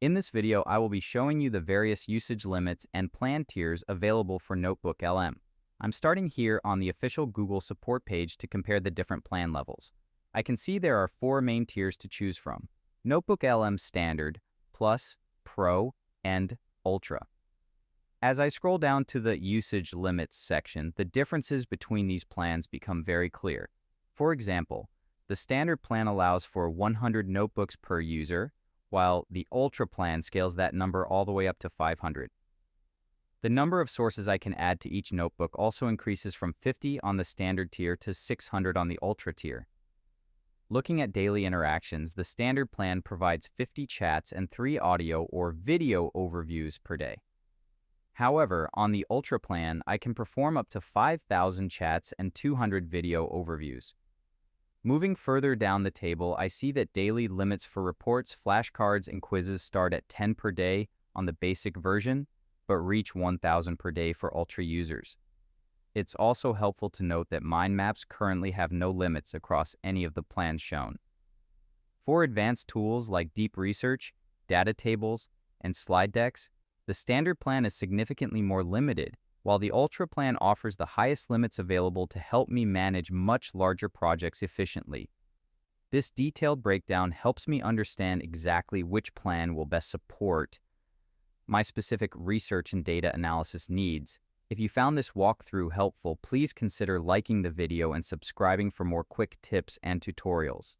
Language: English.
In this video, I will be showing you the various usage limits and plan tiers available for NotebookLM. I'm starting here on the official Google support page to compare the different plan levels. I can see there are 4 main tiers to choose from: NotebookLM Standard, Plus, Pro, and Ultra. As I scroll down to the usage limits section, the differences between these plans become very clear. For example, the standard plan allows for 100 notebooks per user, while the Ultra plan scales that number all the way up to 500. The number of sources I can add to each notebook also increases from 50 on the standard tier to 600 on the Ultra tier. Looking at daily interactions, the standard plan provides 50 chats and 3 audio or video overviews per day. However, on the Ultra plan, I can perform up to 5,000 chats and 200 video overviews. Moving further down the table, I see that daily limits for reports, flashcards, and quizzes start at 10 per day on the basic version, but reach 1,000 per day for Ultra users. It's also helpful to note that mind maps currently have no limits across any of the plans shown. For advanced tools like deep research, data tables, and slide decks, the standard plan is significantly more limited, while the Ultra plan offers the highest limits available to help me manage much larger projects efficiently. This detailed breakdown helps me understand exactly which plan will best support my specific research and data analysis needs. If you found this walkthrough helpful, please consider liking the video and subscribing for more quick tips and tutorials.